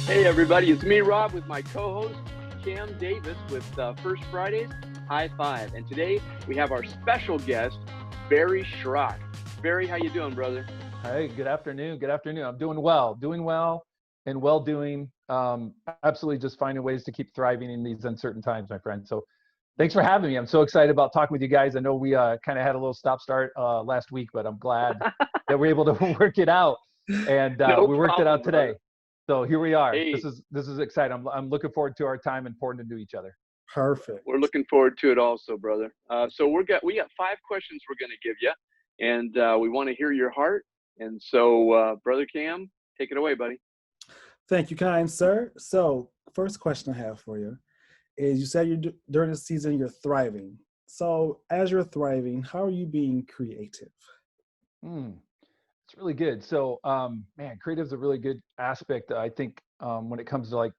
Hey everybody, it's me, Rob, with my co-host, Cam Davis, with First Fridays HI-5. And today we have our special guest, Barry Schrock. Barry, how you doing, brother? Hey, good afternoon. Good afternoon. I'm doing well, and well doing. Absolutely just finding ways to keep thriving in these uncertain times, my friend. So thanks for having me. I'm so excited about talking with you guys. I know we kind of had a little stop-start last week, but I'm glad that we're able to work it out. And No we worked it problem, out today. brother. So here we are. Hey, This is exciting. I'm looking forward to our time and pouring into each other. Perfect. we're looking forward to it also, brother. So we got 5 questions we're going to give you, and we want to hear your heart. And so, Brother Cam, take it away, buddy. Thank you, kind sir. So, first question I have for you is you said during the season you're thriving. So, as you're thriving, how are you being creative? It's really good. So, man, creative is a really good aspect. I think when it comes to like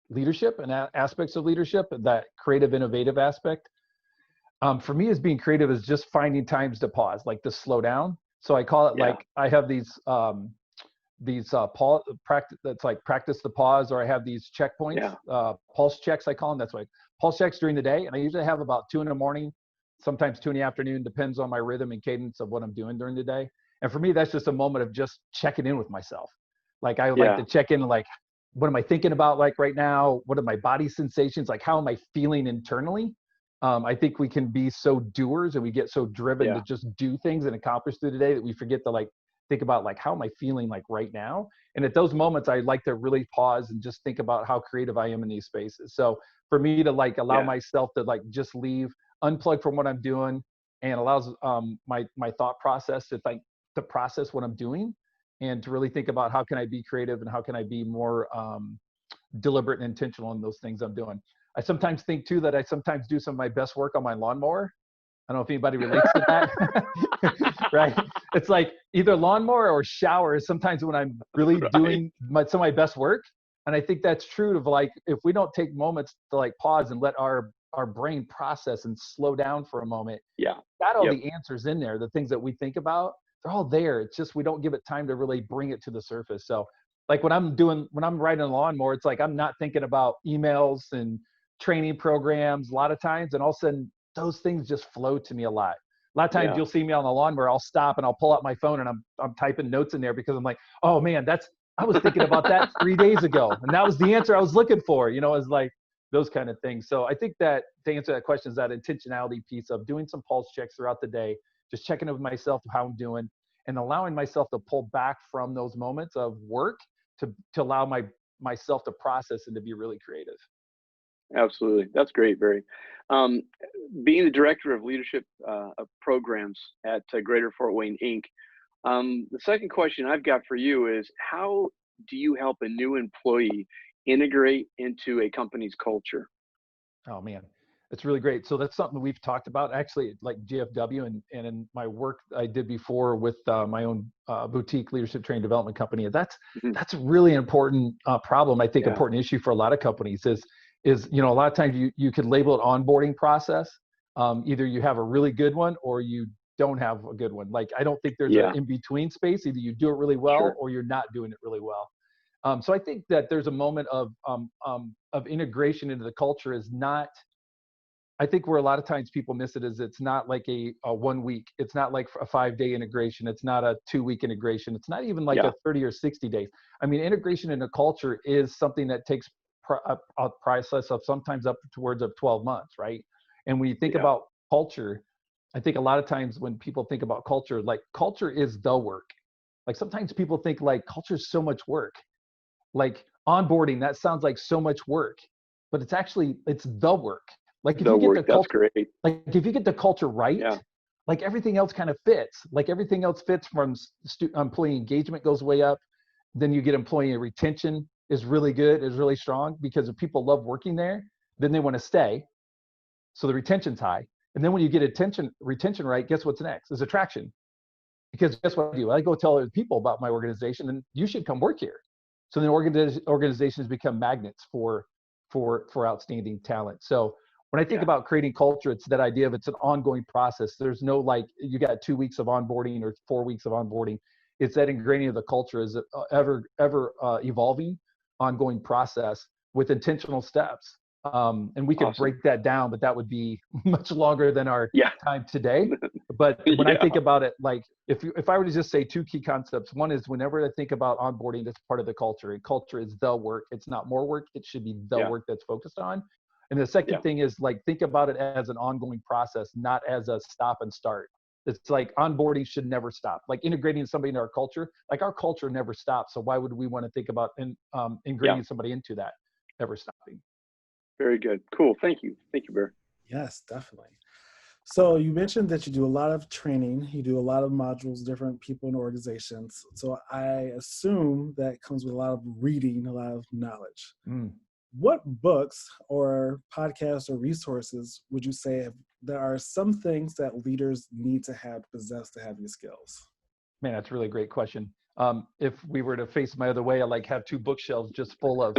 leadership and aspects of leadership, that creative, innovative aspect. For me, as being creative is just finding times to pause, like to slow down. So I call it like I have these pause practice. That's like practice the pause, or I have these checkpoints, pulse checks. I call them. That's like pulse checks during the day, and I usually have about 2 in the morning, sometimes 2 in the afternoon, depends on my rhythm and cadence of what I'm doing during the day. And for me, that's just a moment of just checking in with myself. Like I would like to check in, like, what am I thinking about like right now? What are my body sensations? Like, how am I feeling internally? I think we can be so doers and we get so driven to just do things and accomplish through the day that we forget to like think about like, how am I feeling like right now? And at those moments, I like to really pause and just think about how creative I am in these spaces. So for me to like allow myself to like just leave, unplug from what I'm doing, and allows my thought process to think, to process what I'm doing, and to really think about how can I be creative and how can I be more deliberate and intentional in those things I'm doing. I sometimes think too that I sometimes do some of my best work on my lawnmower. I don't know if anybody relates to that, right? It's like either lawnmower or shower is sometimes when I'm really doing some of my best work. And I think that's true of like, if we don't take moments to like pause and let our brain process and slow down for a moment, got all the answers in there, the things that we think about, they're all there. It's just, we don't give it time to really bring it to the surface. So like when I'm riding a lawnmower, it's like, I'm not thinking about emails and training programs a lot of times. And all of a sudden those things just flow to me a lot. A lot of times you'll see me on the lawnmower, I'll stop and I'll pull out my phone and I'm typing notes in there because I'm like, oh man, I was thinking about that 3 days ago. And that was the answer I was looking for, it's like those kind of things. So I think that to answer that question is that intentionality piece of doing some pulse checks throughout the day, just checking in with myself, how I'm doing, and allowing myself to pull back from those moments of work to allow myself to process and to be really creative. Absolutely. That's great, Barry. Being the director of leadership of programs at Greater Fort Wayne, Inc., the second question I've got for you is, how do you help a new employee integrate into a company's culture? Oh, man, it's really great. So that's something we've talked about actually, like GFW and in my work I did before with my own boutique leadership training development company. That's a really important problem. I think important issue for a lot of companies is a lot of times you could label it onboarding process. Either you have a really good one or you don't have a good one. Like, I don't think there's an in-between space. Either you do it really well or you're not doing it really well. So I think that there's a moment of integration into the culture is not, I think where a lot of times people miss it is it's not like a 1 week. It's not like a 5-day integration. It's not a 2-week integration. It's not even like a 30 or 60 days. I mean, integration into culture is something that takes a process of sometimes up towards of 12 months, right? And when you think about culture, I think a lot of times when people think about culture, like culture is the work. Like sometimes people think like culture is so much work. Like onboarding, that sounds like so much work, but it's the work. Like if you get the culture, like if you get the culture right, like everything else kind of fits. Like everything else fits from employee engagement goes way up. Then you get employee retention is really good, is really strong, because if people love working there, then they want to stay. So the retention's high. And then when you get retention right, guess what's next? Is attraction. Because guess what I do? I go tell other people about my organization, and you should come work here. So then organizations become magnets for outstanding talent. So when I think about creating culture, it's that idea of it's an ongoing process. There's no like, you got 2 weeks of onboarding or 4 weeks of onboarding. It's that ingraining of the culture is ever evolving. ongoing process with intentional steps. And we could break that down, but that would be much longer than our time today. But when I think about it, like if I were to just say two key concepts, one is whenever I think about onboarding, it's part of the culture, and culture is the work. It's not more work. It should be the work that's focused on. And the second thing is like, think about it as an ongoing process, not as a stop and start. It's like onboarding should never stop. Like integrating somebody into our culture, like our culture never stops. So why would we want to think about ingraining somebody into that ever stopping? Very good. Cool. Thank you. Thank you, Bear. Yes, definitely. So you mentioned that you do a lot of training, you do a lot of modules, different people and organizations. So I assume that comes with a lot of reading, a lot of knowledge. What books or podcasts or resources would you say there are some things that leaders need to have possess to have these skills? Man, that's a really great question. If we were to face my other way, I like have two bookshelves just full of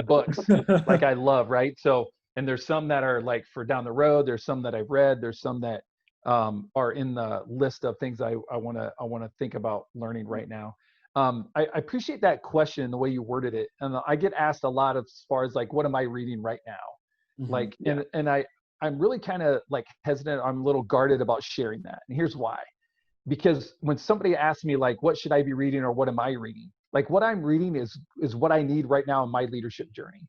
books like I love, right? So, and there's some that are like for down the road, there's some that I've read, there's some that are in the list of things I want to think about learning right now. I appreciate that question, the way you worded it. And I get asked a lot as far as like, what am I reading right now? Like, and I'm really kind of like hesitant. I'm a little guarded about sharing that. And here's why. Because when somebody asks me like, what should I be reading or what am I reading? Like what I'm reading is what I need right now in my leadership journey.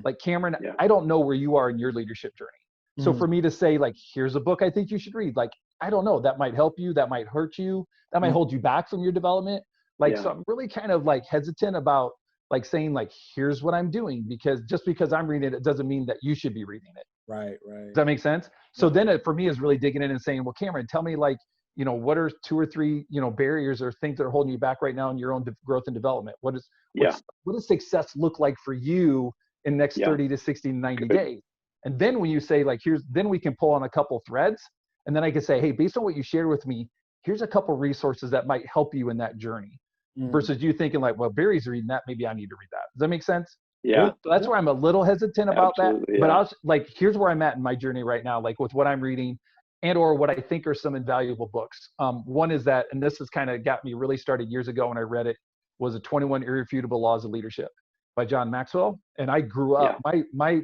Like Cameron, I don't know where you are in your leadership journey. So for me to say like, here's a book I think you should read. Like, I don't know, that might help you. That might hurt you. That might hold you back from your development. Like, so I'm really kind of like hesitant about like saying like, here's what I'm doing, because just because I'm reading it, it doesn't mean that you should be reading it. Right. Does that make sense? So then it, for me, is really digging in and saying, well, Cameron, tell me like, you know, what are 2 or 3, you know, barriers or things that are holding you back right now in your own growth and development? What does success look like for you in the next 30 to 60 to 90 days? And then when you say like, then we can pull on a couple threads, and then I can say, hey, based on what you shared with me, here's a couple resources that might help you in that journey. Versus you thinking like, well, Barry's reading that, maybe I need to read that. Does that make sense? So that's where I'm a little hesitant about that. But I was like, here's where I'm at in my journey right now, like with what I'm reading and or what I think are some invaluable books. One is that, and this has kind of got me really started years ago when I read it, was the 21 Irrefutable Laws of Leadership by John Maxwell. And I grew up, my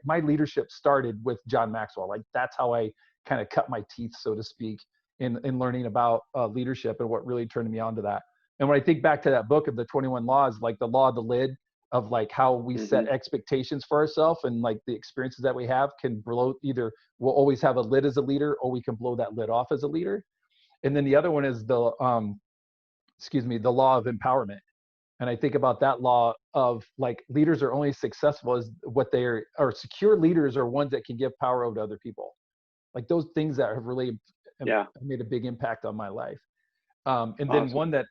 leadership started with John Maxwell. Like that's how I kind of cut my teeth, so to speak, in learning about leadership and what really turned me on to that. And when I think back to that book of the 21 laws, like the law of the lid, of like how we set expectations for ourselves, and like the experiences that we have can blow, either we'll always have a lid as a leader, or we can blow that lid off as a leader. And then the other one is the law of empowerment. And I think about that law of like, leaders are only successful as what they are, or secure leaders are ones that can give power over to other people. Like those things that have really made a big impact on my life. And then one that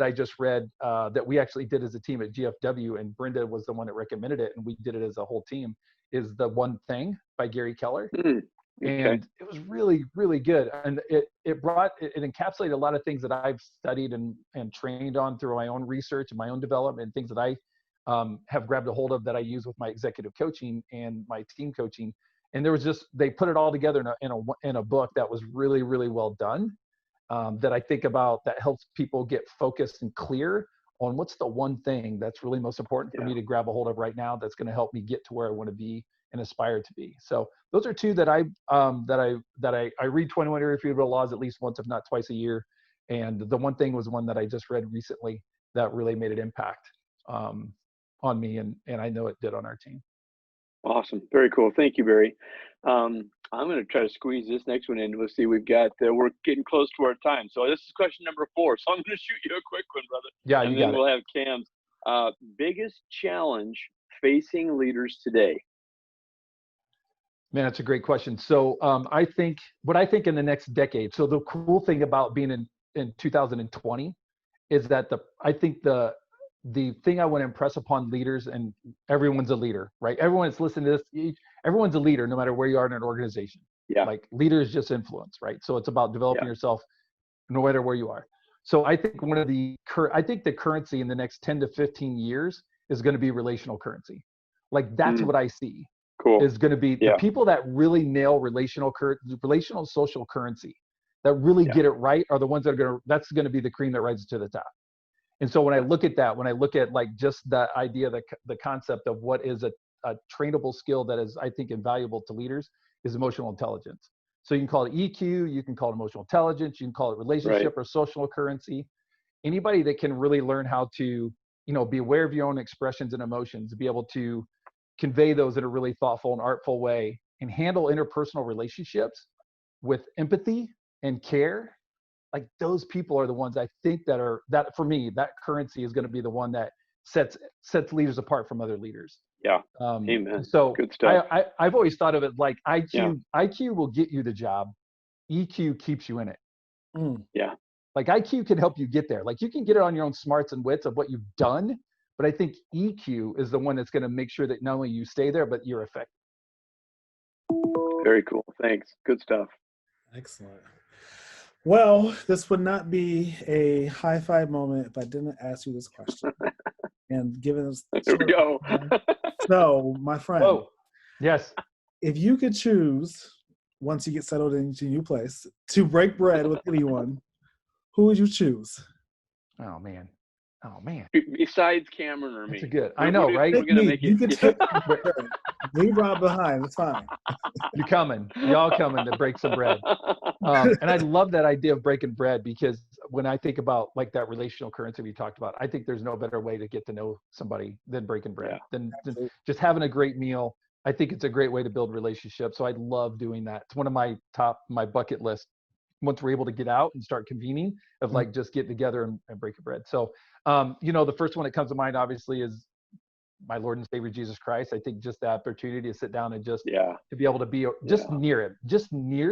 I just read that we actually did as a team at GFW, and Brenda was the one that recommended it, and we did it as a whole team, is The One Thing by Gary Keller. And it was really, really good. And it encapsulated a lot of things that I've studied and trained on through my own research and my own development, and things that I have grabbed a hold of that I use with my executive coaching and my team coaching. And there was they put it all together in a book that was really, really well done. That I think about, that helps people get focused and clear on what's the one thing that's really most important for me to grab a hold of right now, that's going to help me get to where I want to be and aspire to be. So those are two that I read 21 Irrefutable Laws at least once, if not twice a year. And The One Thing was one that I just read recently that really made an impact on me, and I know it did on our team. Awesome. Very cool. Thank you, Barry. I'm going to try to squeeze this next one in. Let's see, we're getting close to our time. So this is question number 4. So I'm going to shoot you a quick one, brother. Yeah, and then we'll have Cam's biggest challenge facing leaders today. Man, that's a great question. So I think in the next decade. So the cool thing about being in 2020 is that I think the thing I want to impress upon leaders, and everyone's a leader, right? Everyone that's listening to this, everyone's a leader, no matter where you are in an organization. Like leader is just influence, right? So it's about developing yourself no matter where you are. So I think the currency in the next 10 to 15 years is going to be relational currency. Like that's what I see. Is going to be the people that really nail relational social currency, that really get it right, are the ones that's going to be the cream that rises to the top. And so when I look at that, when I look at like just the idea, the concept of what is a trainable skill that is, I think, invaluable to leaders is emotional intelligence. So you can call it EQ, you can call it emotional intelligence, you can call it relationship or social currency. Anybody that can really learn how to, be aware of your own expressions and emotions, be able to convey those in a really thoughtful and artful way, and handle interpersonal relationships with empathy and care, like those people are the ones I think that for me, that currency is going to be the one that sets leaders apart from other leaders. Yeah. Amen. So good stuff. I've always thought of it like IQ will get you the job. EQ keeps you in it. Yeah. Like IQ can help you get there. Like you can get it on your own smarts and wits of what you've done, but I think EQ is the one that's going to make sure that not only you stay there, but you're effective. Very cool. Thanks. Good stuff. Excellent. Well, this would not be a high five moment if I didn't ask you this question. And given us, there we go. So, my friend, yes, if you could choose, once you get settled into your new place, to break bread with anyone, who would you choose? Oh man. Besides Cameron or me. That's good. I know, right? We're gonna make it. You can take leave Rob behind. It's fine. You're coming. Y'all coming to break some bread. And I love that idea of breaking bread, because when I think about like that relational currency we talked about, I think there's no better way to get to know somebody than breaking bread, than just having a great meal. I think it's a great way to build relationships. So I love doing that. It's one of my bucket list. Once we're able to get out and start convening, of like just getting together and breaking bread. So, the first one that comes to mind obviously is my Lord and Savior Jesus Christ. I think just the opportunity to sit down and just to be able to be just near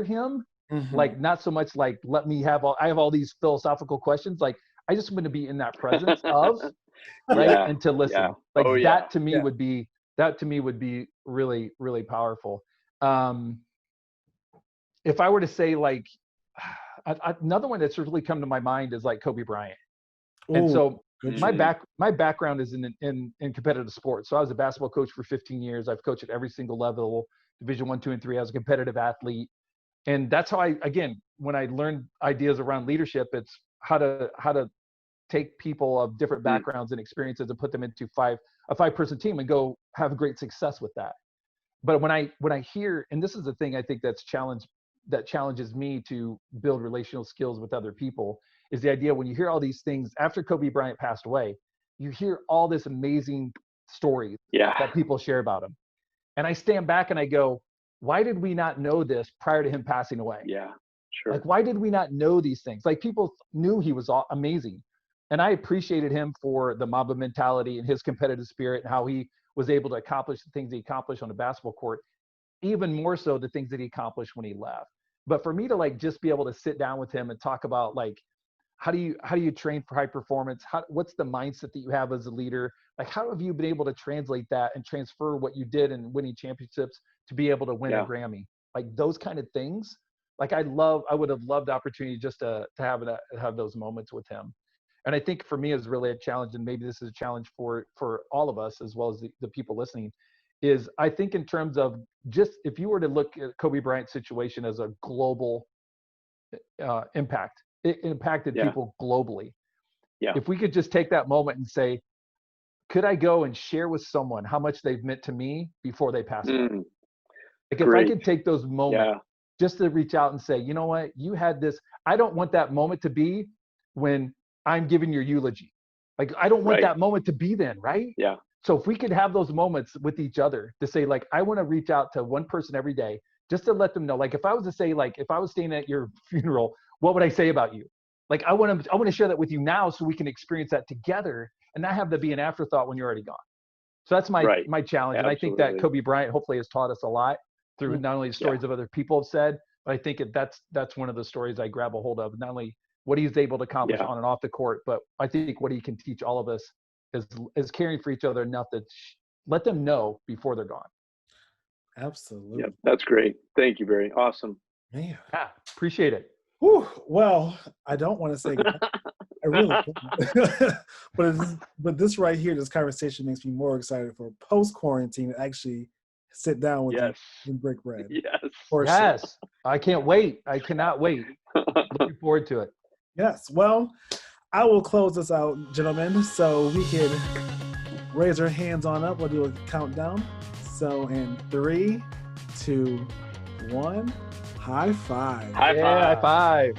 him, like not so much like I have all these philosophical questions. Like I just want to be in that presence of and to listen. That to me would be really, really powerful. If I were to say like another one that's really come to my mind is like Kobe Bryant. And so my background is in competitive sports. So I was a basketball coach for 15 years. I've coached at every single level, Division 1, 2, and 3. I was a competitive athlete. And that's how when I learned ideas around leadership, it's how to take people of different backgrounds and experiences and put them into a 5-person team and go have great success with that. But when I hear, and this is the thing I think that challenges me to build relational skills with other people, is the idea when you hear all these things after Kobe Bryant passed away, you hear all this amazing stories that people share about him. And I stand back and I go, why did we not know this prior to him passing away? Yeah, sure. Like, why did we not know these things? Like people knew he was amazing. And I appreciated him for the Mamba mentality and his competitive spirit and how he was able to accomplish the things he accomplished on the basketball court, even more so the things that he accomplished when he left. But for me to like just be able to sit down with him and talk about like, how do you train for high performance? What's the mindset that you have as a leader? Like, how have you been able to translate that and transfer what you did in winning championships to be able to win a Grammy? Like those kind of things. Like I would have loved the opportunity just to have those moments with him. And I think for me is really a challenge, and maybe this is a challenge for all of us as well as the people listening, is I think in terms of just if you were to look at Kobe Bryant's situation as a global impact, it impacted people globally. Yeah. If we could just take that moment and say, could I go and share with someone how much they've meant to me before they pass away? Like if I could take those moments just to reach out and say, you know what, you had this. I don't want that moment to be when I'm giving your eulogy. Like I don't want that moment to be then, right? Yeah. So if we could have those moments with each other to say, like, I want to reach out to one person every day just to let them know. Like if I was to say, like, if I was staying at your funeral, what would I say about you? Like I want to share that with you now so we can experience that together and not have that be an afterthought when you're already gone. So that's my challenge. Absolutely. And I think that Kobe Bryant hopefully has taught us a lot through not only the stories of other people have said, but I think that's one of the stories I grab a hold of. Not only what he's able to accomplish on and off the court, but I think what he can teach all of us is caring for each other enough that let them know before they're gone. Absolutely. Yeah, that's great. Thank you, Barry. Awesome. Man. Yeah, appreciate it. Whew. Well, I don't want to say goodbye. I really don't. but this right here, this conversation makes me more excited for post-quarantine to actually sit down with you and break bread. Yes. Yes. I can't wait. I cannot wait. Looking forward to it. Yes. Well, I will close this out, gentlemen, so we can raise our hands on up. We'll do a countdown. So in 3, 2, 1, high five. High five.